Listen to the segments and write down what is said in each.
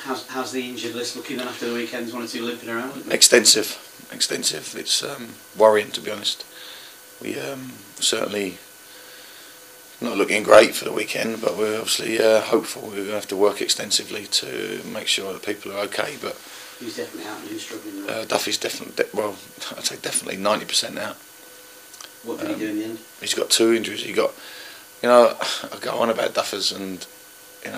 How's the injured list looking then after the weekend's 1 or 2 limping around? Extensive. It's worrying, to be honest. We certainly not looking great for the weekend, but we're obviously hopeful. We're going to have to work extensively to make sure that people are okay. But who's definitely out and who's struggling? Duffy's definitely, well, I'd say definitely 90% out. What did he do in the end? He's got 2 injuries. He got, I go on about Duffers, and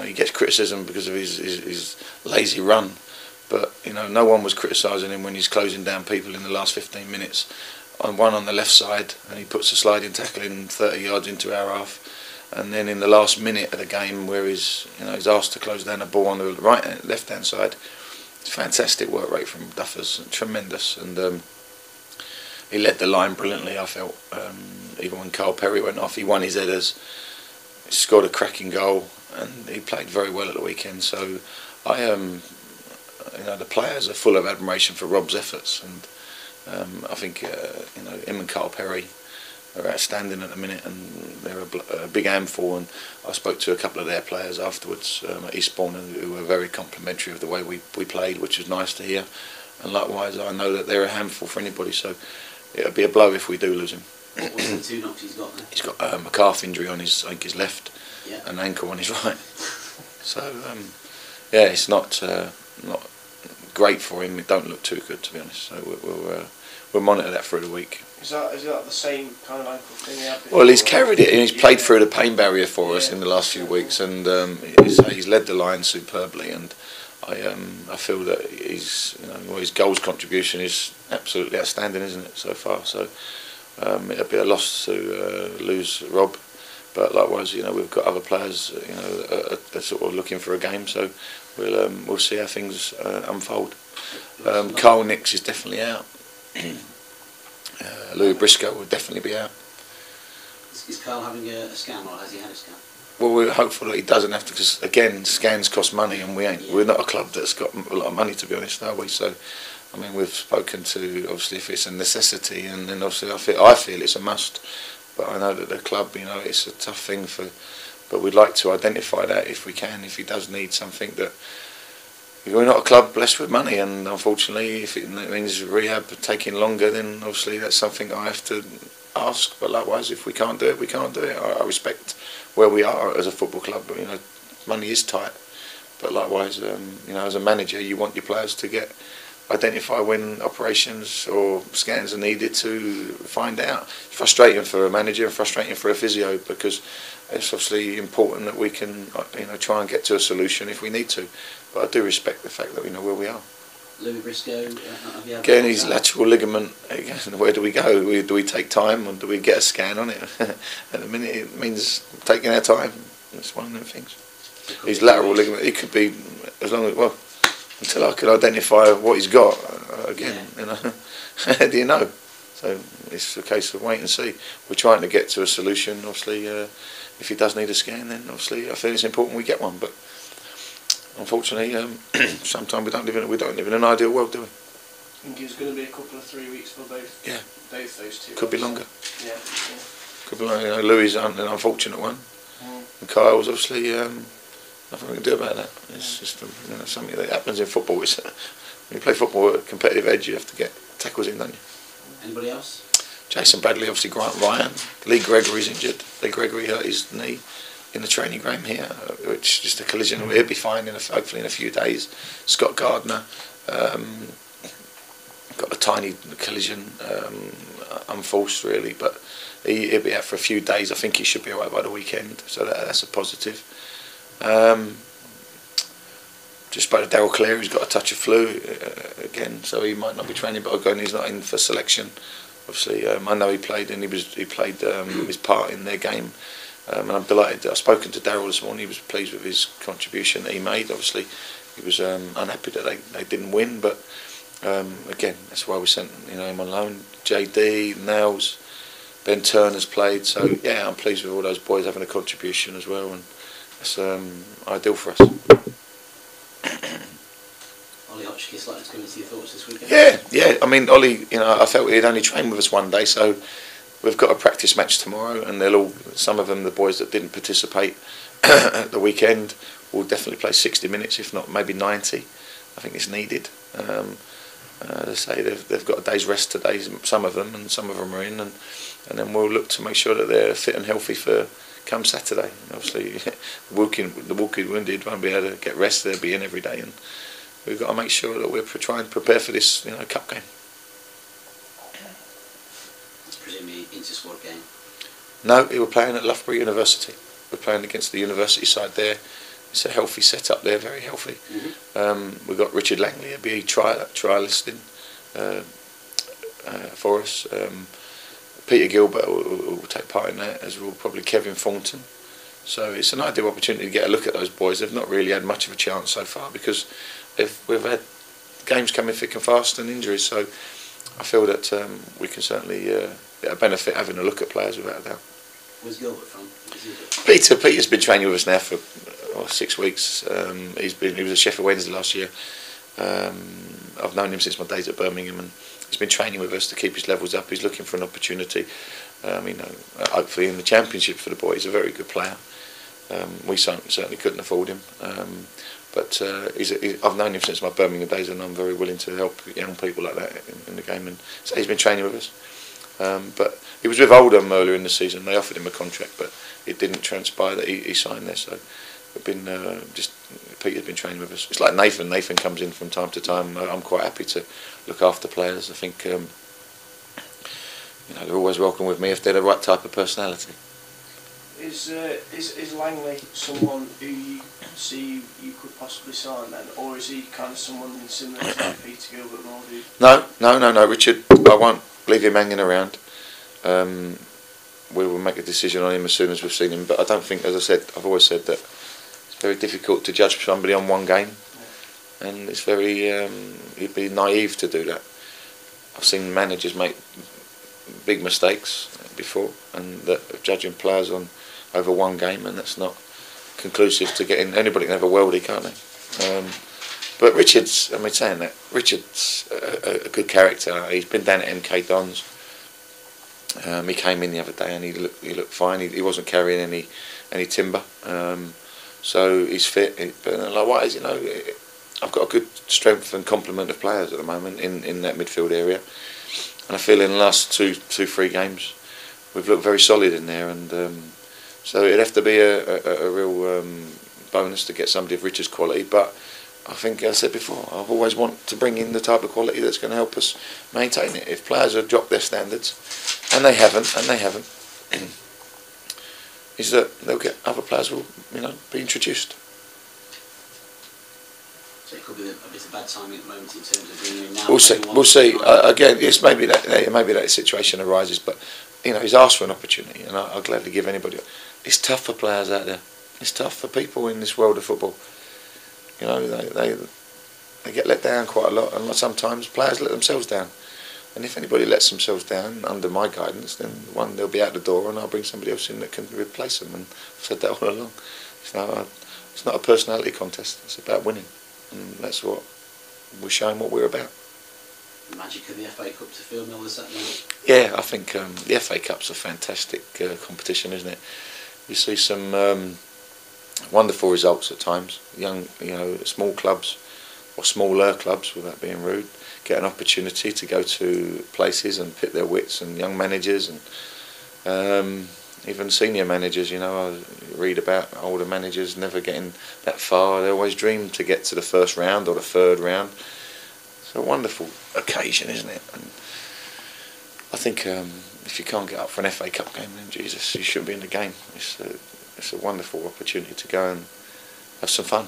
he gets criticism because of his lazy run. But no one was criticising him when he's closing down people in the last 15 minutes. One on the left side, and he puts a sliding tackle in 30 yards into our half. And then in the last minute of the game, where he's asked to close down a ball on the left hand side, it's fantastic work rate from Duffers, tremendous. And he led the line brilliantly, I felt. Even when Carl Perry went off, he won his headers, he scored a cracking goal, and he played very well at the weekend. So the players are full of admiration for Rob's efforts, and I think him and Carl Perry are outstanding at the minute, and they're a big handful. And I spoke to a couple of their players afterwards at Eastbourne, who were very complimentary of the way we played, which was nice to hear. And likewise, I know that they're a handful for anybody, so it'll be a blow if we do lose him. What was the 2 knocks he's got then? He's got a calf injury on his left, yeah, and an ankle on his right. So it's not great for him. It don't look too good, to be honest. So we'll monitor that through the week. Is that the same kind of ankle thing he had before? Well, he's carried it, and he's played through the pain barrier for us in the last few weeks, and he's led the line superbly. And I feel that his goals contribution is absolutely outstanding, isn't it, so far? So it'll be a loss to lose Rob, but likewise, we've got other players, are sort of looking for a game. So we'll see how things unfold. Carl Nix is definitely out. Louis Briscoe will definitely be out. Is Carl having a scan, or has he had a scan? Well, we're hopeful that he doesn't have to, because again, scans cost money, and we're not a club that's got a lot of money, to be honest, are we? So, I mean, we've spoken to, obviously, if it's a necessity, and then obviously I feel it's a must. But I know that the club, it's a tough thing but we'd like to identify that if we can, if he does need something. That we're not a club blessed with money, and unfortunately, if it means rehab taking longer, then obviously that's something I have to ask. But likewise, if we can't do it, we can't do it. I respect where we are as a football club. Money is tight, but likewise, as a manager, you want your players to identify when operations or scans are needed to find out. It's frustrating for a manager and frustrating for a physio, because it's obviously important that we can try and get to a solution if we need to. But I do respect the fact that we know where we are. Louis Briscoe, again, his lateral ligament. Again, where do we go? Do we take time, or do we get a scan on it? At the minute, it means taking our time. It's one of them things. His lateral ligament, it could be as long as until I can identify what he's got. Again, how do you know? So it's a case of wait and see. We're trying to get to a solution. Obviously, if he does need a scan, then obviously I feel it's important we get one. But unfortunately, sometimes we don't live in an ideal world, do we? I think it's going to be a couple of 3 weeks for both. Yeah. Both those two. Could be longer. Yeah. Could be longer. Louis is an unfortunate one, and Kyle's obviously nothing we can do about that. It's just something that happens in football. When you play football at a competitive edge, you have to get tackles in, don't you? Anybody else? Jason Bradley, obviously Grant Ryan. Lee Gregory's injured. Lee Gregory hurt his knee in the training ground here, which just a collision. He'll be fine hopefully in a few days. Scott Gardner got a tiny collision, unforced really, but he'll be out for a few days. I think he should be alright by the weekend, so that's a positive. Just spoke to Daryl Clear, who's got a touch of flu again, so he might not be training, but again, he's not in for selection. Obviously, I know he played, and he played his part in their game, and I'm delighted. I've spoken to Daryl this morning. He was pleased with his contribution that he made. Obviously, he was unhappy that they didn't win, but again, that's why we sent him on loan. JD, Nails, Ben Turner's played, so yeah, I'm pleased with all those boys having a contribution as well, and that's ideal for us. Ollie Hotchkiss, like to come into your thoughts this weekend? Yeah. I mean, Ollie, I felt he'd only trained with us one day, so we've got a practice match tomorrow, and some of them, the boys that didn't participate at the weekend, will definitely play 60 minutes, if not maybe 90. I think it's needed. As I say, they've got a day's rest today, some of them, and some of them are in, and then we'll look to make sure that they're fit and healthy for come Saturday. And obviously, the walking wounded won't be able to get rest; they'll be in every day, and we've got to make sure that we're trying to prepare for this, cup game. It's presumably inter-squad game. No, we're playing at Loughborough University. We're playing against the university side there. It's a healthy setup there, very healthy. We've got Richard Langley, he'll be trialisting for us. Peter Gilbert will take part in that, as will probably Kevin Thornton. So it's an ideal opportunity to get a look at those boys. They've not really had much of a chance so far because we've had games coming thick and fast and injuries. So I feel that we can certainly get a benefit having a look at players without a doubt. Where's Gilbert from? Peter's been training with us now for 6 weeks. He was at Sheffield Wednesday last year. I've known him since my days at Birmingham, and he's been training with us to keep his levels up. He's looking for an opportunity. Hopefully in the Championship for the boys. He's a very good player. We certainly couldn't afford him, but I've known him since my Birmingham days, and I'm very willing to help young people like that in the game. And so he's been training with us. But he was with Oldham earlier in the season. They offered him a contract, but it didn't transpire that he signed there. So we've been Peter's been training with us. It's like Nathan. Nathan comes in from time to time. I'm quite happy to look after players. I think they're always welcome with me if they're the right type of personality. Is Langley someone who you see you could possibly sign then, or is he kind of someone similar to Peter Gilbert more? No. Richard, I won't leave him hanging around. We will make a decision on him as soon as we've seen him. But I don't think, as I said, I've always said that it's very difficult to judge somebody on one game, and it's very it'd be naive to do that. I've seen managers make big mistakes before, and that judging players on over one game, and that's not conclusive to getting. Anybody can have a worldie, can't they? But Richard's a good character. He's been down at MK Dons. He came in the other day and he looked fine. He wasn't carrying any timber, so he's fit. But likewise, I've got a good strength and complement of players at the moment in that midfield area, and I feel in the last two, 3 games we've looked very solid in there, and so it'd have to be a real bonus to get somebody of Richard's quality. But I think, as I said before, I've always want to bring in the type of quality that's going to help us maintain it. If players have dropped their standards, and they haven't, is that they'll get other players will be introduced. So it could be a bit of bad timing at the moment in terms of bringing in now. We'll see. Again, it's maybe that situation arises, but he's asked for an opportunity, and I'll gladly give anybody. It's tough for players out there. It's tough for people in this world of football. They get let down quite a lot, and sometimes players let themselves down. And if anybody lets themselves down under my guidance, then they'll be out the door, and I'll bring somebody else in that can replace them. And I've said that all along. It's not a personality contest. It's about winning, and that's what we're showing what we're about. The magic of the FA Cup to Field Mill, is that night? Yeah, I think the FA Cup's a fantastic competition, isn't it? You see some wonderful results at times. Young, small clubs, or smaller clubs, without being rude, get an opportunity to go to places and pit their wits, and young managers and even senior managers. I read about older managers never getting that far. They always dream to get to the first round or the third round. It's a wonderful occasion, isn't it? And I think if you can't get up for an FA Cup game, then Jesus, you shouldn't be in the game. It's a wonderful opportunity to go and have some fun.